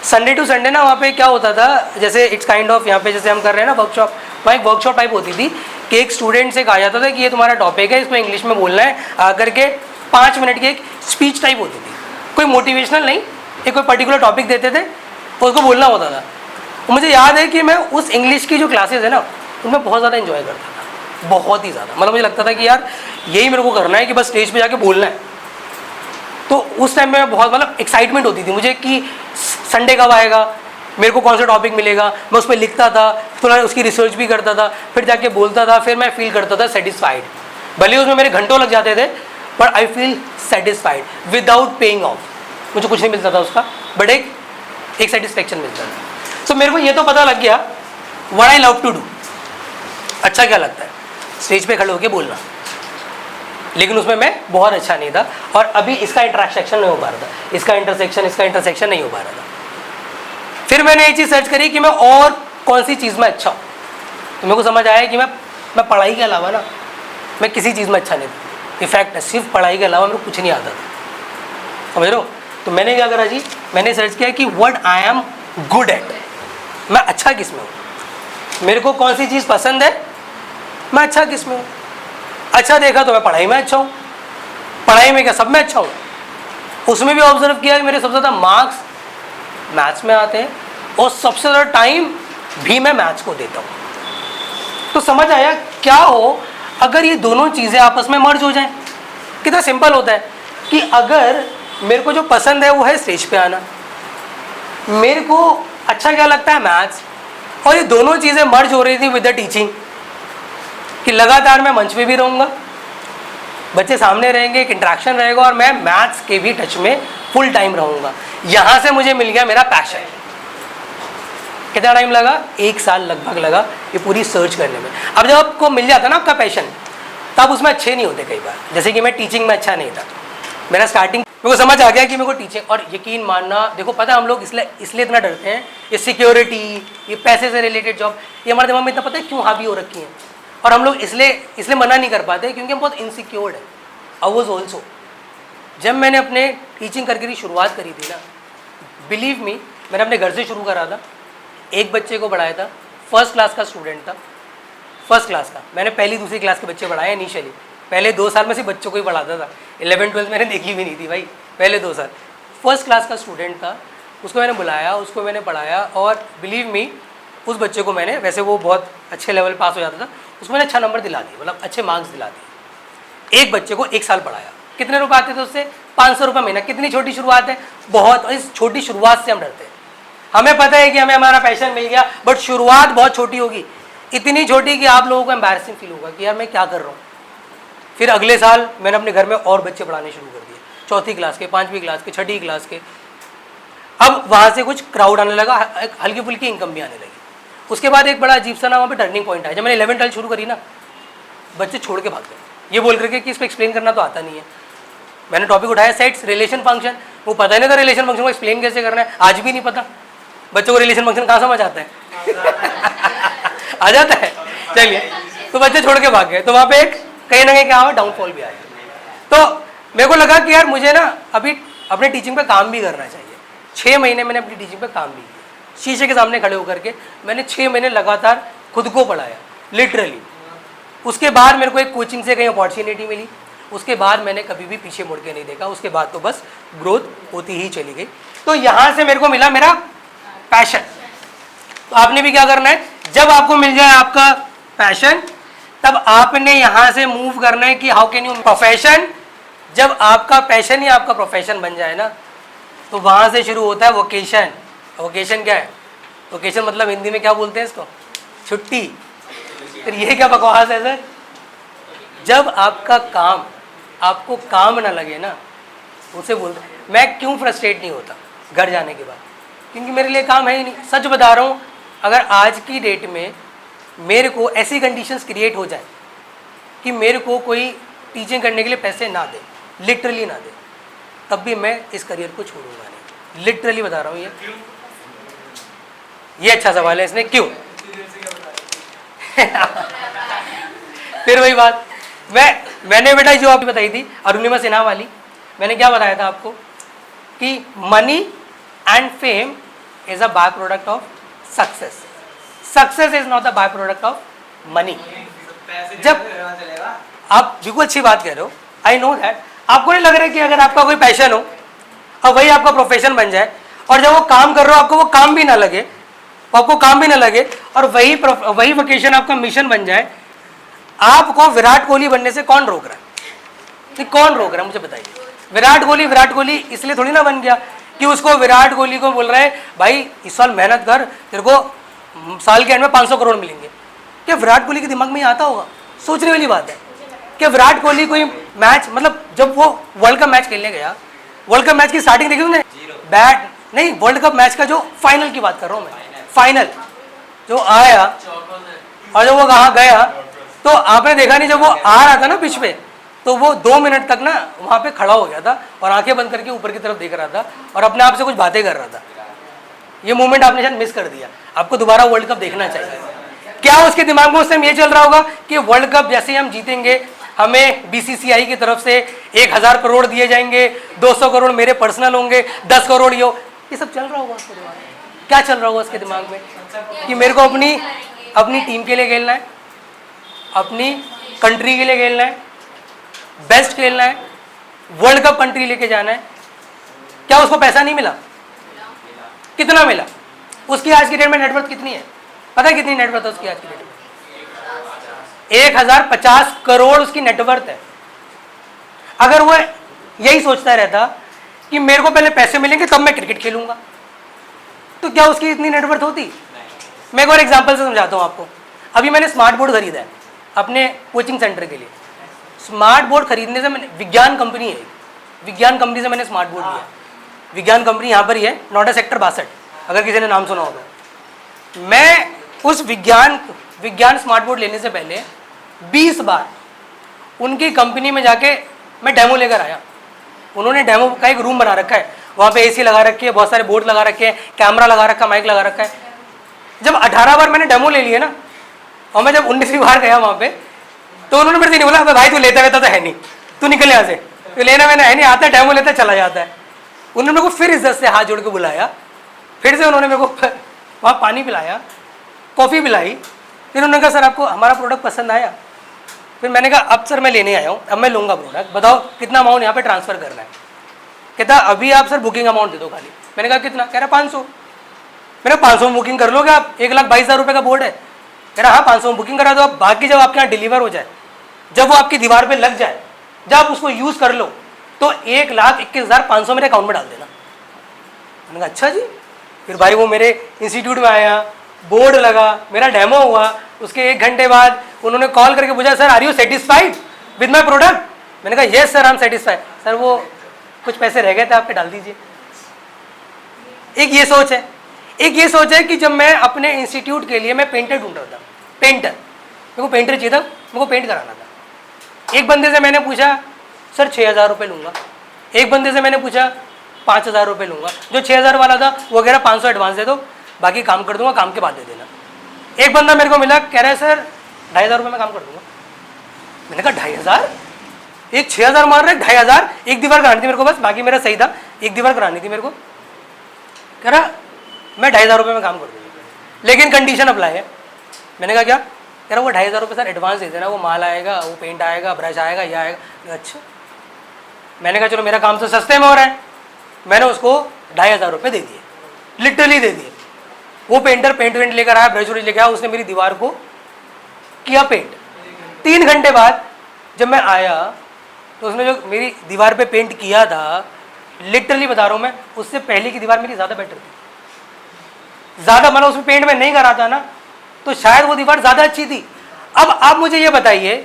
संडे टू संडे ना वहाँ पे क्या होता था, जैसे इट्स काइंड ऑफ यहाँ पे जैसे हम कर रहे हैं ना वर्कशॉप, वहाँ एक वर्कशॉप टाइप होती थी कि एक स्टूडेंट से कहा जाता था कि ये तुम्हारा टॉपिक है, इसमें इंग्लिश में बोलना है, आकर के 5 मिनट की एक स्पीच टाइप होती थी, कोई मोटिवेशनल नहीं, एक कोई पर्टिकुलर टॉपिक देते थे और उसको बोलना होता था। तो मुझे याद है कि मैं उस इंग्लिश की जो क्लासेज है ना, उनमें बहुत ज़्यादा इन्जॉय करता था, बहुत ही ज़्यादा। मतलब मुझे लगता था कि यार यही मेरे को करना है कि बस स्टेज पे जाके बोलना है। तो उस टाइम में बहुत मतलब एक्साइटमेंट होती थी मुझे कि संडे कब आएगा, मेरे को कौन सा टॉपिक मिलेगा। मैं उस पर लिखता था, थोड़ा उसकी रिसर्च भी करता था, फिर जाके बोलता था, फिर मैं फील करता था सेटिस्फाइड। भले उसमें मेरे घंटों लग जाते थे, but I feel satisfied without paying off. मुझे कुछ नहीं मिलता था उसका, बट एक सेटिस्फेक्शन मिलता था। तो मेरे को ये तो पता लग गया what I love to do, अच्छा क्या लगता है, स्टेज पे खड़े होकर बोलना। लेकिन उसमें मैं बहुत अच्छा नहीं था, और अभी इसका इंटरसेक्शन नहीं हो पा रहा था, इसका इंटरसेक्शन नहीं हो पा रहा था। फिर मैंने एक चीज़ सर्च करी कि मैं और कौन सी चीज़ में अच्छा हूँ। तो मेरे को समझ आया कि मैं पढ़ाई के अलावा ना मैं किसी चीज़ में अच्छा नहीं था। इनफैक्ट सिर्फ पढ़ाई के अलावा मेरे को कुछ नहीं आता था, समझ रहे हो। तो मैंने क्या करा जी, मैंने सर्च किया कि what I am good eight, मैं अच्छा किस में हूँ, मेरे को कौन सी चीज़ पसंद है, मैं अच्छा किस में हूँ। अच्छा देखा तो मैं पढ़ाई में अच्छा हूँ, पढ़ाई में क्या सब में अच्छा हूँ। उसमें भी ऑब्जर्व किया कि मेरे सबसे ज़्यादा मार्क्स मैथ्स में आते हैं, और सबसे ज़्यादा टाइम भी मैं मैथ्स को देता हूँ। तो समझ आया क्या हो अगर ये दोनों चीज़ें आपस में मर्ज हो जाएं। कितना सिंपल होता है कि अगर मेरे को जो पसंद है वो है स्टेज पे आना, मेरे को अच्छा क्या लगता है मैथ्स, और ये दोनों चीज़ें मर्ज हो रही थी विद द टीचिंग, कि लगातार मैं मंच पे भी रहूँगा, बच्चे सामने रहेंगे, एक इंट्रैक्शन रहेगा और मैं मैथ्स के भी टच में फुल टाइम रहूँगा। यहाँ से मुझे मिल गया मेरा पैशन। कितना टाइम लगा? 1 साल लगभग लगा ये पूरी सर्च करने में। अब जब आपको मिल जाता ना आपका पैशन, तब उसमें अच्छे नहीं होते कई बार। जैसे कि मैं टीचिंग में अच्छा नहीं था, मेरा स्टार्टिंग मेरे को समझ आ गया कि मेरे को टीचिंग, और यकीन मानना देखो पता है हम लोग इसलिए इतना डरते हैं, ये सिक्योरिटी, ये पैसे से रिलेटेड जॉब, ये हमारे दिमाग में इतना पता है क्यों हावी हो रखी है, और हम लोग इसलिए मना नहीं कर पाते क्योंकि हम बहुत इनसिक्योर्ड है। आई वॉज ऑल्सो, जब मैंने अपने टीचिंग करके शुरुआत करी थी ना, बिलीव मी, मैंने अपने घर से शुरू करा था। एक बच्चे को पढ़ाया था, फर्स्ट क्लास का स्टूडेंट था, फर्स्ट क्लास का। मैंने पहली दूसरी क्लास के बच्चे पढ़ाए इनिशियली, पहले 2 साल में सिर्फ बच्चों को ही पढ़ाता था। 11-12 मैंने देखी भी नहीं थी भाई, पहले 2 साल। फर्स्ट क्लास का स्टूडेंट था, उसको मैंने बुलाया, उसको मैंने पढ़ाया, और बिलीव मी उस बच्चे को मैंने, वैसे वो बहुत अच्छे लेवल पास हो जाता था, उसको मैंने अच्छा नंबर दिला दिए, मतलब अच्छे मार्क्स दिला दिए। एक बच्चे को 1 साल पढ़ाया, कितने रुपये आते थे उससे? 500 रुपये महीना। कितनी छोटी शुरुआत है, बहुत। इस छोटी शुरुआत से हम डरते हैं। हमें पता है कि हमें हमारा पैशन मिल गया, बट शुरुआत बहुत छोटी होगी, इतनी छोटी कि आप लोगों को एम्बैरसिंग फील होगा कि यार मैं क्या कर रहा हूँ। फिर अगले साल मैंने अपने घर में और बच्चे पढ़ाने शुरू कर दिए, 4th क्लास के, 5वीं क्लास के, 6ठी क्लास के। अब वहाँ से कुछ क्राउड आने लगा, हल्की फुल्की इनकम भी आने लगी। उसके बाद एक बड़ा अजीब सा ना वहाँ पे टर्निंग पॉइंट आया। जब मैंने 11th-12th शुरू करी ना, बच्चे छोड़ के भाग गए, ये बोल करके कि इसको एक्सप्लेन करना तो आता नहीं है। मैंने टॉपिक उठाया सेट्स, रिलेशन फंक्शन, वो पता नहीं था रिलेशन फंक्शन को एक्सप्लेन कैसे करना है, आज भी नहीं पता बच्चों को रिलेशन फंक्शन कहाँ समझ आता है आ जाता है, चलिए। तो बच्चे छोड़ के भाग गए, तो वहाँ पे एक कहीं ना कहीं क्या हुआ, डाउनफॉल भी आया। तो मेरे को लगा कि यार मुझे ना अभी अपने टीचिंग पे काम भी करना चाहिए। 6 महीने मैंने अपनी टीचिंग पे काम भी किया, शीशे के सामने खड़े होकर के मैंने 6 महीने लगातार खुद को पढ़ाया, लिटरली। उसके बाद मेरे को एक कोचिंग से कहीं अपॉर्चुनिटी मिली, उसके बाद मैंने कभी भी पीछे मुड़ के नहीं देखा। उसके बाद तो बस ग्रोथ होती ही चली गई। तो यहाँ से मेरे को मिला मेरा पैशन। तो आपने भी क्या करना है, जब आपको मिल जाए आपका पैशन, तब आपने यहाँ से मूव करना है कि हाउ कैन यू प्रोफेशन। जब आपका पैशन ही आपका प्रोफेशन बन जाए ना, तो वहाँ से शुरू होता है वोकेशन। वोकेशन क्या है? वोकेशन मतलब हिंदी में क्या बोलते हैं इसको? छुट्टी। फिर ये क्या बकवास है सर? जब आपका काम आपको काम ना लगे ना, उसे बोलते। मैं क्यों फ्रस्ट्रेट नहीं होता घर जाने के बाद? क्योंकि मेरे लिए काम है ही नहीं। सच बता रहा हूँ, अगर आज की डेट में मेरे को ऐसी कंडीशंस क्रिएट हो जाए कि मेरे को कोई टीचिंग करने के लिए पैसे ना दे, लिटरली ना दे, तब भी मैं इस करियर को छोड़ूंगा नहीं। लिटरली बता रहा हूँ। ये अच्छा सवाल है, इसने क्यों फिर वही बात, मैंने बेटा जो आपकी बताई थी अरुणिमा सिन्हा वाली, मैंने क्या बताया था आपको कि money and fame is a by product of success. Success is not the by product of money. जब आप बिल्कुल अच्छी बात कह रहे हो, आई नो दैट। आपको नहीं लग रहा है कि अगर आपका कोई पैशन हो और वही आपका प्रोफेशन बन जाए, और जब वो काम कर रहे हो आपको वो काम भी ना लगे, आपको काम भी ना लगे, और वही वोकेशन आपका मिशन बन जाए, आपको विराट कोहली बनने से कौन रोक रहा है? नहीं, कौन रोक रहा है मुझे बताइए। विराट कोहली इसलिए थोड़ी ना बन गया कि उसको विराट कोहली को बोल रहा है भाई इस साल मेहनत कर, तेरे को साल के एंड में 500 करोड़ मिलेंगे। क्या विराट कोहली के दिमाग में ही आता होगा? सोचने वाली बात है। कि विराट कोहली कोई मैच, मतलब जब वो वर्ल्ड कप मैच खेलने गया, वर्ल्ड कप मैच की स्टार्टिंग देखी तुमने? बैट नहीं, वर्ल्ड कप मैच का जो फाइनल की बात कर रहा हूँ मैं, फाइनल जो आया और जब वो कहाँ गया, तो आपने देखा नहीं, जब वो आ रहा था ना पिच पे, तो वो 2 मिनट तक ना वहाँ पे खड़ा हो गया था और आंखें बंद करके ऊपर की तरफ देख रहा था और अपने आप से कुछ बातें कर रहा था। ये मोमेंट आपने शायद मिस कर दिया। आपको दोबारा वर्ल्ड कप देखना चाहिए। क्या उसके दिमाग में उस टाइम ये चल रहा होगा कि वर्ल्ड कप जैसे ही हम जीतेंगे हमें बीसीसीआई की तरफ से 1000 करोड़ दिए जाएंगे, 200 करोड़ मेरे पर्सनल होंगे, 10 करोड़ ये सब चल रहा होगा उसके दिमाग में? क्या चल रहा होगा उसके दिमाग में कि मेरे को अपनी टीम के लिए खेलना है, अपनी कंट्री के लिए खेलना है, बेस्ट खेलना है, वर्ल्ड कप कंट्री लेके जाना है। क्या उसको पैसा नहीं मिला? कितना मिला? उसकी आज की डेट में नेटवर्थ कितनी है? पता है कितनी नेटवर्थ है उसकी आज की डेट में? 1050 करोड़ उसकी नेटवर्थ है। अगर वो यही सोचता रहता कि मेरे को पहले पैसे मिलेंगे तब मैं क्रिकेट खेलूंगा, तो क्या उसकी इतनी नेटवर्थ होती? मैं एक और एग्जांपल से समझाता हूं आपको। अभी मैंने स्मार्ट बोर्ड खरीदा है अपने कोचिंग सेंटर के लिए। स्मार्ट बोर्ड खरीदने से मैंने, विज्ञान कंपनी है, विज्ञान कंपनी से मैंने स्मार्ट बोर्ड लिया। विज्ञान कंपनी यहाँ पर ही है, नोएडा सेक्टर 62, अगर किसी ने नाम सुना हो तो। मैं उस विज्ञान स्मार्ट बोर्ड लेने से पहले 20 बार उनकी कंपनी में जाके मैं डेमो लेकर आया। उन्होंने डेमो का एक रूम बना रखा है, वहाँ पे एसी लगा रखी है, बहुत सारे बोर्ड लगा रखे हैं, कैमरा लगा रखा है, माइक लगा रखा है। जब 18 बार मैंने डेमो ले लिए ना, और मैं जब 19वीं बार गया वहाँ पे, तो उन्होंने मेरे से नहीं बोला भाई तू लेता वेता तो है नहीं, तू निकल यहाँ से, तो लेना मैंने है नहीं, आता डेमो लेता चला जाता है। उन्होंने मेरे को फिर इज्जत से हाथ जोड़ के बुलाया, फिर से उन्होंने मेरे को वहाँ पानी पिलाया, कॉफ़ी पिलाई, फिर उन्होंने कहा सर आपको हमारा प्रोडक्ट पसंद आया? फिर मैंने कहा अब सर मैं लेने आया हूँ, अब मैं लूँगा प्रोडक्ट, बताओ कितना अमाउंट यहाँ पे ट्रांसफ़र करना है। कहता अभी आप सर बुकिंग अमाउंट दे दो खाली। मैंने कहा कितना? कह रहा 500। मैंने 500 में बुकिंग कर लोगे आप? 1,22,000 रुपये का बोर्ड है। कह रहा हाँ 500 में बुकिंग करा दो आप, बाकी जब आपके यहाँ डिलीवर हो जाए, जब वो आपकी दीवार पे लग जाए, जब आप उसको यूज़ कर लो, तो 1,21,500 मेरे अकाउंट में डाल देना। मैंने कहा अच्छा जी। फिर भाई वो मेरे इंस्टीट्यूट में आया, बोर्ड लगा, मेरा डेमो हुआ, उसके 1 घंटे बाद उन्होंने कॉल करके पूछा sir are you satisfied with my product? मैंने कहा yes sir I am satisfied. Sir वो कुछ पैसे रह गए थे आपके, डाल दीजिए। एक ये सोच है, एक ये सोच है कि जब मैं अपने इंस्टीट्यूट के लिए मैं पेंटर ढूंढ रहा था, पेंटर, मेरे को पेंटर चाहिए था, मेरे को पेंट कराना था। एक बंदे से मैंने पूछा सर 6,000 रुपये लूँगा, एक बंदे से मैंने पूछा 5,000 रुपये लूँगा। जो 6,000 वाला था वो कह रहा 500 एडवांस दे दो, बाकी काम कर दूंगा, काम के बाद दे देना। एक बंदा मेरे को मिला, कह रहा है सर 2,500 रुपये में काम कर दूंगा। मैंने कहा 2,500? एक 6,000 मार रहे, 2,500, एक दीवार करानी थी मेरे को, बस बाकी मेरा सही था, एक दीवार करानी थी मेरे को। कह रहा मैं 2,500 रुपये में काम कर दूंगा, लेकिन कंडीशन अप्लाई है। मैंने कहा क्या? कह रहा वो 2,500 रुपये सर एडवांस दे देना, वो माल आएगा, वो पेंट आएगा, ब्रश आएगा, यह आएगा। अच्छा। मैंने कहा चलो मेरा काम तो सस्ते में हो रहा है। मैंने उसको 2,500 रुपये दे दिए, लिटरली दे दिए। वो पेंटर पेंट वेंट लेकर आया, ब्रश लेकर आया, उसने मेरी दीवार को किया पेंट। 3 घंटे बाद जब मैं आया तो उसने जो मेरी दीवार पे पेंट किया था, लिटरली बता रहा हूँ मैं, उससे पहले की दीवार मेरी ज़्यादा बेटर थी। ज़्यादा मतलब उसमें पेंट में नहीं करा था ना, तो शायद वो दीवार ज़्यादा अच्छी थी। अब आप मुझे ये बताइए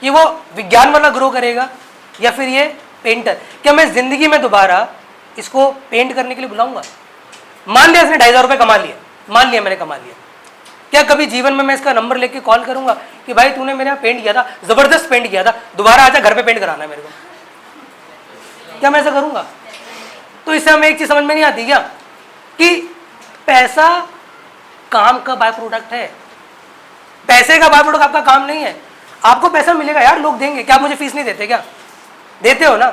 कि वो विज्ञान वाला ग्रो करेगा या फिर ये पेंटर? क्या मैं ज़िंदगी में दोबारा इसको पेंट करने के लिए बुलाऊंगा? मान लिया इसने 2,500 रुपये कमा लिया, मान लिया मैंने कमा लिया, क्या कभी जीवन में मैं इसका नंबर लेके कॉल करूंगा कि भाई तूने मेरे यहाँ पेंट किया था, जबरदस्त पेंट किया था, दोबारा आजा घर पे पेंट कराना है मेरे को? क्या मैं ऐसा करूंगा? तो इससे हमें एक चीज समझ में नहीं आती क्या कि पैसा काम का बाय प्रोडक्ट है। पैसे का बाय प्रोडक्ट आपका काम नहीं है। आपको पैसा मिलेगा यार, लोग देंगे। क्या आप मुझे फीस नहीं देते? क्या देते हो ना?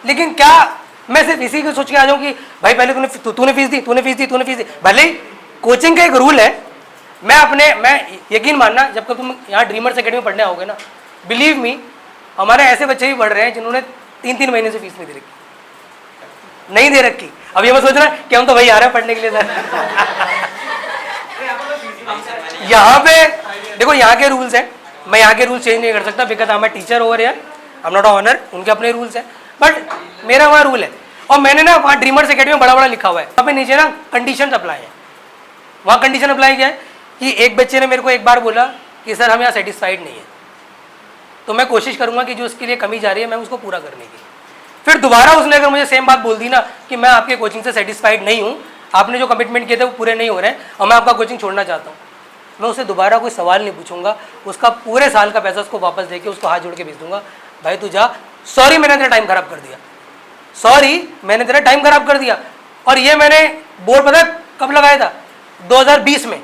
लेकिन क्या मैं सिर्फ इसी को सोच के आ जाऊं कि भाई पहले तूने फीस दी, तूने फीस दी, तूने फीस दी? भले ही कोचिंग का एक रूल है, मैं यकीन मानना, जब कभी तुम यहाँ ड्रीमर्स एकेडमी में पढ़ने आओगे ना, बिलीव मी, हमारे ऐसे बच्चे भी पढ़ रहे हैं जिन्होंने 3-3 महीने से फीस नहीं दे रखी, नहीं दे रखी। अब ये मैं सोच रहा है कि हम तो वही आ रहे हैं पढ़ने के लिए सर। यहाँ पे देखो, यहाँ के रूल्स हैं, मैं यहाँ के रूल्स चेंज नहीं कर सकता, because I am a teacher over here, I am not a owner. उनके अपने रूल्स हैं, बट मेरा वहाँ रूल है। और मैंने ना वहाँ ड्रीमर्स एकेडमी में बड़ा बड़ा लिखा हुआ है, वहाँ पे नीचे ना कंडीशन अप्लाई है। वहाँ कंडीशन अप्लाई क्या है कि एक बच्चे ने मेरे को एक बार बोला कि सर हम यहाँ सेटिस्फाइड नहीं है, तो मैं कोशिश करूँगा कि जो उसके लिए कमी जा रही है मैं उसको पूरा करने की। फिर दोबारा उसने अगर मुझे सेम बात बोल दी ना कि मैं आपके कोचिंग से सेटिस्फाइड नहीं हूँ, आपने जो कमिटमेंट किए थे वो पूरे नहीं हो रहे हैं और मैं आपका कोचिंग छोड़ना चाहता हूँ, मैं उससे दोबारा कोई सवाल नहीं पूछूंगा, उसका पूरे साल का पैसा उसको वापस देके उसको हाथ जोड़ के भेज दूंगा, भाई तू जा, सॉरी मैंने तेरा टाइम खराब कर दिया, सॉरी मैंने तेरा टाइम खराब कर दिया। और ये मैंने बोर्ड पता कब लगाया था? 2020 में।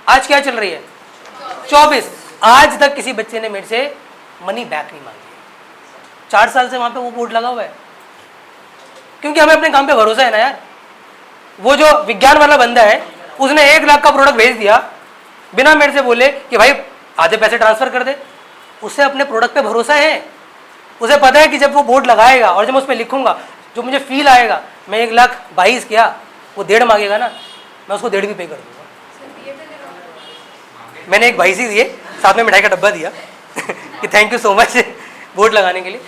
आज क्या चल रही है? 24। आज तक किसी बच्चे ने मेरे से मनी बैक नहीं मांगी। 4 साल से वहाँ पे वो बोर्ड लगा हुआ है, क्योंकि हमें अपने काम पे भरोसा है ना यार। वो जो विज्ञान वाला बंदा है उसने 1 लाख का प्रोडक्ट भेज दिया बिना मेरे से बोले कि भाई आधे पैसे ट्रांसफर कर दे। उसे अपने प्रोडक्ट पे भरोसा है, उसे पता है कि जब वो बोर्ड लगाएगा और जब मैं उस पर लिखूंगा, जो मुझे फील आएगा, मैं 1,22,000 किया, वो 1.5 मांगेगा ना, मैं उसको 1.5 भी पे कर दूंगा। मैंने एक भाई से दिए, साथ में मिठाई का डब्बा दिया कि thank you so much board लगाने के लिए।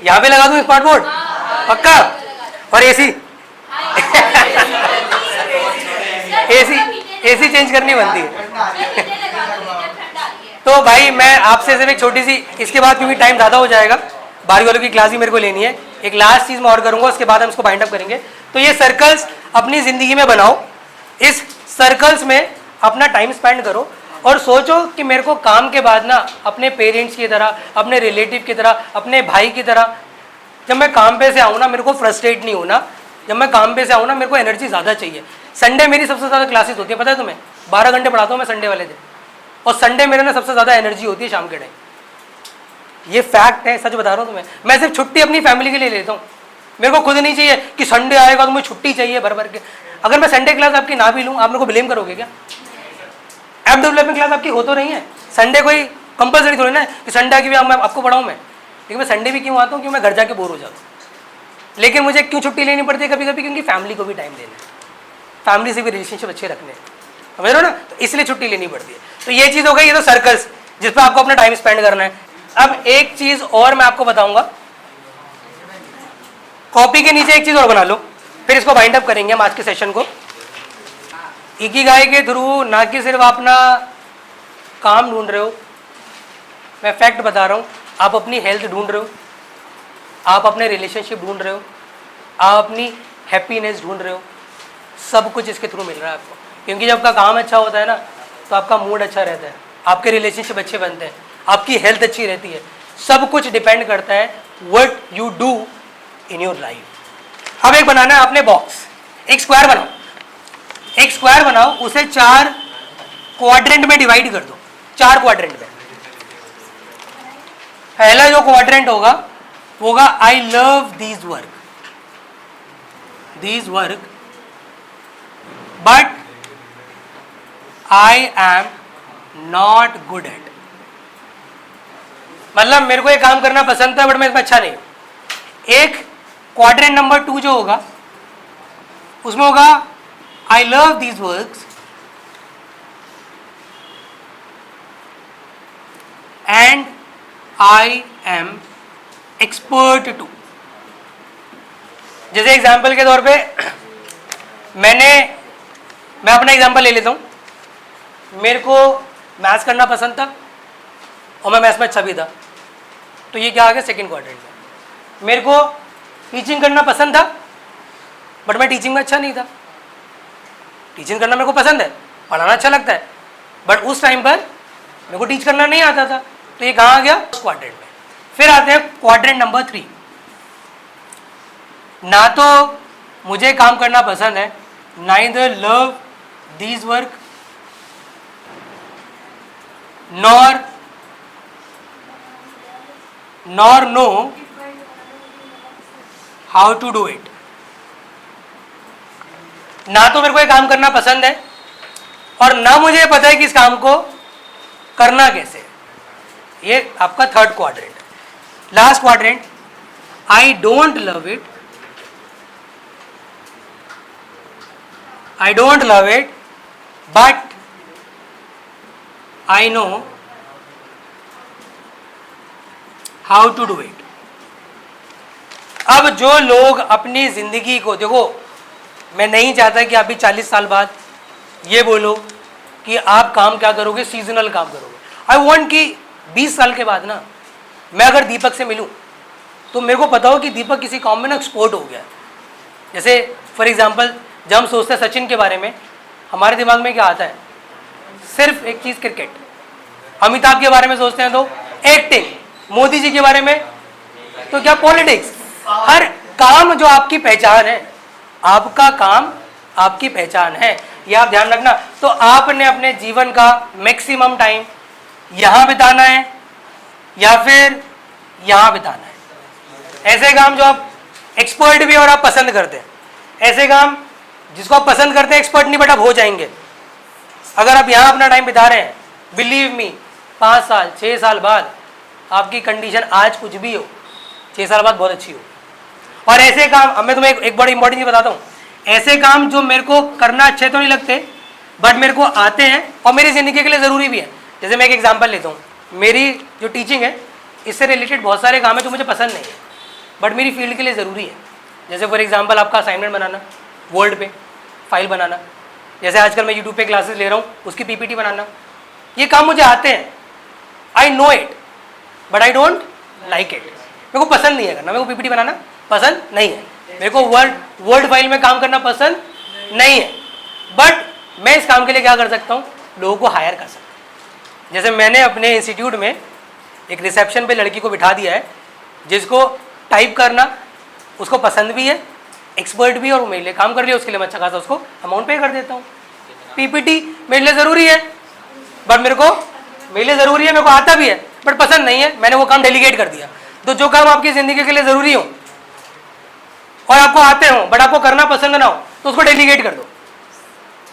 यहाँ पे लगा दूँ स्मार्ट बोर्ड पक्का? और एसी एसी चेंज करनी बनती है। तो भाई मैं आपसे सिर्फ एक छोटी सी, इसके बाद क्योंकि टाइम ज़्यादा हो जाएगा, बारी वालों की क्लास भी मेरे को लेनी है, एक लास्ट चीज़ मैं और करूँगा, उसके बाद हम इसको बाइंड अप करेंगे। तो ये सर्कल्स अपनी ज़िंदगी में बनाओ, इस सर्कल्स में अपना टाइम स्पेंड करो और सोचो कि मेरे को काम के बाद ना अपने पेरेंट्स की तरह, अपने रिलेटिव की तरह, अपने भाई की तरह, जब मैं काम पे से आऊँ ना मेरे को फ्रस्ट्रेट नहीं होना, जब मैं काम पे से आऊँ ना मेरे को एनर्जी ज़्यादा चाहिए। संडे मेरी सबसे ज़्यादा क्लासेस होती है, पता है तुम्हें, 12 घंटे पढ़ाता हूँ मैं संडे वाले दिन, और संडे मेरे ना सबसे ज़्यादा एनर्जी होती है शाम के टाइम। ये फैक्ट है, सच बता रहा हूँ तुम्हें। मैं सिर्फ छुट्टी अपनी फैमिली के लिए लेता हूँ, मेरे को खुद नहीं चाहिए कि संडे आएगा तो मुझे छुट्टी चाहिए भर भर के। अगर मैं संडे क्लास आपकी ना भी लूँ, आप मेरे को ब्लेम करोगे क्या? ऐप डेवलपमेंट क्लास आपकी हो तो रही है, संडे कोई कंपलसरी थोड़ी ना है कि संडे की भी मैं आपको पढ़ाऊँ मैं, लेकिन मैं संडे भी क्यों आता हूँ? क्योंकि मैं घर जाके बोर हो जाता हूँ। लेकिन मुझे क्यों छुट्टी लेनी पड़ती है कभी कभी? क्योंकि फैमिली को भी टाइम देना है, फैमिली से भी रिलेशनशिप अच्छे रखने हैं, समझ रहे हो ना, तो इसलिए छुट्टी लेनी पड़ती है। तो ये चीज़ हो गई, ये तो सर्कल्स जिस पर आपको अपना टाइम स्पेंड करना है। अब एक चीज़ और मैं आपको बताऊंगा, कॉपी के नीचे एक चीज़ और बना लो, फिर इसको बाइंड अप करेंगे हम आज के सेशन को। इकिगाई के थ्रू ना कि सिर्फ अपना काम ढूंढ रहे हो, मैं फैक्ट बता रहा हूँ, आप अपनी हेल्थ ढूंढ रहे हो, आप अपने रिलेशनशिप ढूंढ रहे हो, आप अपनी हैप्पीनेस ढूंढ रहे हो, सब कुछ इसके थ्रू मिल रहा है आपको। क्योंकि जब आपका काम अच्छा होता है ना तो आपका मूड अच्छा रहता है, आपके रिलेशनशिप अच्छे बनते हैं, आपकी हेल्थ अच्छी रहती है, सब कुछ डिपेंड करता है what you do in your life. अब एक बनाना है आपने बॉक्स, एक स्क्वायर बनाओ, एक स्क्वायर बनाओ, उसे 4 क्वाड्रेंट में डिवाइड कर दो, 4 क्वाड्रेंट में। पहला जो क्वाड्रेंट होगा वो होगा I love these work, but I am not good at, मतलब मेरे को ये काम करना पसंद था बट मैं इसमें अच्छा नहीं हूं। एक क्वाड्रेंट नंबर 2 जो होगा उसमें होगा I love these works and I am expert too. जैसे एग्जाम्पल के तौर पे मैं अपना एग्जाम्पल ले लेता हूं। मेरे को मैथ्स करना पसंद था और मैं मैथ्स में अच्छा भी था, तो ये क्या आ गया सेकंड क्वाड्रेंट में। मेरे को टीचिंग करना पसंद था बट मैं टीचिंग में अच्छा नहीं था। टीचिंग करना मेरे को पसंद है, पढ़ाना अच्छा लगता है, बट उस टाइम पर मेरे को टीच करना नहीं आता था, तो ये कहाँ आ गया उस क्वाड्रेंट में। फिर आते हैं क्वाड्रेंट नंबर 3। ना तो मुझे काम करना पसंद है, neither love these work nor know how to do it. ना तो मेरे को ये काम करना पसंद है और ना मुझे पता है कि इस काम को करना कैसे है। ये आपका थर्ड क्वाड्रेंट है। Last quadrant, I don't love it, but I know how to do it. अब जो लोग अपनी जिंदगी को, देखो मैं नहीं चाहता कि आप भी 40 साल बाद ये बोलो कि आप काम क्या करोगे, सीजनल काम करोगे। आई वॉन्ट कि 20 साल के बाद ना मैं अगर दीपक से मिलूं तो मेरे को पता हो कि दीपक किसी काम में ना एक्सपर्ट हो गया। जैसे फॉर एग्जांपल जब हम सोचते हैं सचिन के बारे में, हमारे दिमाग में क्या आता है? सिर्फ एक चीज़, क्रिकेट। अमिताभ के बारे में सोचते हैं तो एक्टिंग, मोदी जी के बारे में तो क्या, पॉलिटिक्स। हर काम जो आपकी पहचान है, आपका काम आपकी पहचान है, ये आप ध्यान रखना। तो आपने अपने जीवन का मैक्सिमम टाइम यहाँ बिताना है या फिर यहाँ बिताना है। ऐसे काम जो आप एक्सपर्ट भी और आप पसंद करते हैं, ऐसे काम जिसको आप पसंद करते हैं, एक्सपर्ट नहीं बट आप हो जाएंगे। अगर आप यहाँ अपना टाइम बिता रहे हैं, बिलीव मी 5 साल 6 साल बाद आपकी कंडीशन आज कुछ भी हो, 6 साल बाद बहुत अच्छी हो। और ऐसे काम, अब मैं तुम्हें एक बड़ी इंपॉर्टेंट चीज़ बताता हूँ, ऐसे काम जो मेरे को करना अच्छे तो नहीं लगते बट मेरे को आते हैं और मेरी ज़िंदगी के लिए ज़रूरी भी है। जैसे मैं एक एग्जांपल लेता हूँ, मेरी जो टीचिंग है इससे रिलेटेड बहुत सारे काम है जो मुझे पसंद नहीं है बट मेरी फील्ड के लिए ज़रूरी है। जैसे फॉर एग्जांपल आपका असाइनमेंट बनाना, वर्ड पे फाइल बनाना, जैसे आजकल मैं यूट्यूब पे क्लासेस ले रहा हूँ उसकी पीपीटी बनाना, ये काम मुझे आते हैं I know it but I don't like it. मेरे को पसंद नहीं है करना, मेरे को पीपीटी बनाना पसंद नहीं है, मेरे को वर्ड फाइल में काम करना पसंद नहीं है, बट मैं इस काम के लिए क्या कर सकता हूँ, लोगों को हायर कर सकता हूँ। जैसे मैंने अपने इंस्टीट्यूट में एक रिसेप्शन पे लड़की को बिठा दिया है जिसको टाइप करना उसको पसंद भी है, एक्सपर्ट भी है, और वो मेरे लिए काम कर लिया, उसके लिए मैं अच्छा खासा उसको अमाउंट पे कर देता हूँ। पीपीटी मेरे लिए ज़रूरी है, बट मेरे लिए ज़रूरी है, मेरे को आता भी है, बट पसंद नहीं है, मैंने वो काम डेलीगेट कर दिया। तो जो काम आपकी ज़िंदगी के लिए ज़रूरी हो और आपको आते हो बट आपको करना पसंद ना हो तो उसको डेलीगेट कर दो,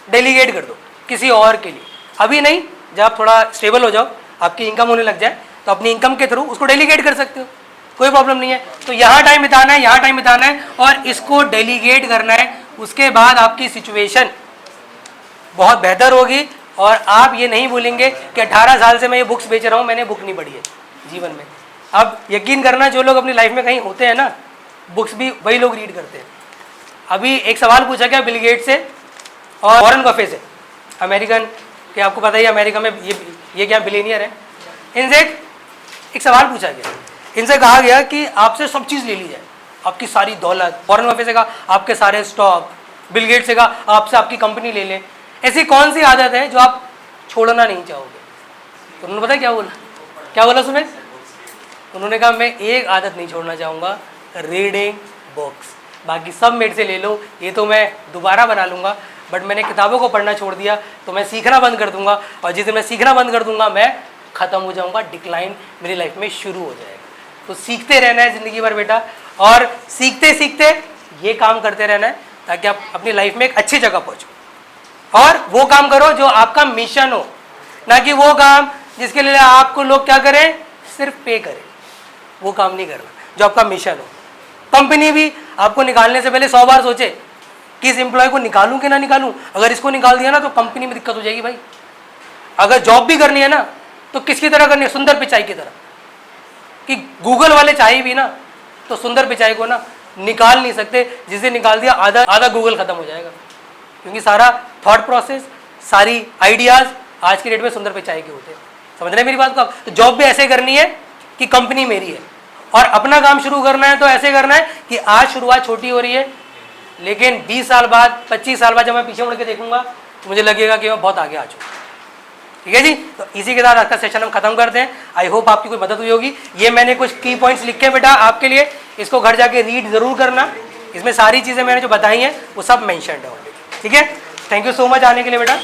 डेलीगेट कर दो किसी और के लिए। अभी नहीं, जब आप थोड़ा स्टेबल हो जाओ, आपकी इनकम होने लग जाए, तो अपनी इनकम के थ्रू उसको डेलीगेट कर सकते हो, कोई प्रॉब्लम नहीं है। तो यहाँ टाइम बिताना है, यहाँ टाइम बिताना है और इसको डेलीगेट करना है। उसके बाद आपकी सिचुएशन बहुत बेहतर होगी और आप ये नहीं भूलेंगे कि 18 साल से मैं ये बुक्स बेच रहा हूँ, मैंने बुक नहीं पढ़ी है जीवन में। अब यकीन करना, जो लोग अपनी लाइफ में कहीं होते हैं ना, बुक्स भी वही लोग रीड करते हैं। अभी एक सवाल पूछा गया बिल गेट से और वॉरेन बफे से, अमेरिकन के, आपको पता ही अमेरिका में ये क्या बिलियनियर है। इनसे एक सवाल पूछा गया, इनसे कहा गया कि आपसे सब चीज़ ले ली जाए, आपकी सारी दौलत। वॉरेन बफे से कहा आपके सारे स्टॉक, बिल गेट से कहा आपसे आपकी कंपनी ले लें। ऐसी कौन सी आदत है जो आप छोड़ना नहीं चाहोगे? तो उन्होंने पता क्या बोला, क्या बोला सुमेश? उन्होंने कहा मैं एक आदत नहीं छोड़ना चाहूँगा, रीडिंग बुक्स। बाकी सब मेरे से ले लो, ये तो मैं दोबारा बना लूँगा, बट मैंने किताबों को पढ़ना छोड़ दिया तो मैं सीखना बंद कर दूंगा, और जिस दिन मैं सीखना बंद कर दूंगा मैं ख़त्म हो जाऊँगा, डिक्लाइन मेरी लाइफ में शुरू हो जाएगा। तो सीखते रहना है ज़िंदगी भर बेटा, और सीखते सीखते ये काम करते रहना है ताकि आप अपनी लाइफ में एक अच्छी जगह पहुँचो। और वो काम करो जो आपका मिशन हो, ना कि वो काम जिसके लिए आपको लोग क्या करें, सिर्फ पे करें। वो काम नहीं करना जो आपका मिशन हो। कंपनी भी आपको निकालने से पहले 100 बार सोचे कि इस एम्प्लॉय को निकालूं कि ना निकालूं। अगर इसको निकाल दिया ना तो कंपनी में दिक्कत हो जाएगी भाई। अगर जॉब भी करनी है ना तो किसकी तरह करनी है, सुंदर पिचाई की तरह, कि गूगल वाले चाहे भी ना तो सुंदर पिचाई को ना निकाल नहीं सकते, जिसे निकाल दिया आधा गूगल खत्म हो जाएगा, क्योंकि सारा थॉट प्रोसेस, सारी आइडियाज आज की डेट में सुंदर पिचाई के होते हैं। समझ रहे हैं मेरी बात को? तो जॉब भी ऐसे करनी है कि कंपनी मेरी है, और अपना काम शुरू करना है तो ऐसे करना है कि आज शुरुआत छोटी हो रही है, लेकिन 20 साल बाद, 25 साल बाद जब मैं पीछे मुड़ के देखूंगा तो मुझे लगेगा कि मैं बहुत आगे आ चुका। ठीक है जी, तो इसी के साथ आज का सेशन हम खत्म करते हैं। आई होप आपकी कोई मदद हुई होगी। ये मैंने कुछ की पॉइंट्स लिखे बेटा आपके लिए, इसको घर जाके रीड जरूर करना। इसमें सारी चीज़ें मैंने जो बताई हैं वो सब मेंशन्ड है। ठीक है, थैंक यू सो मच आने के लिए बेटा।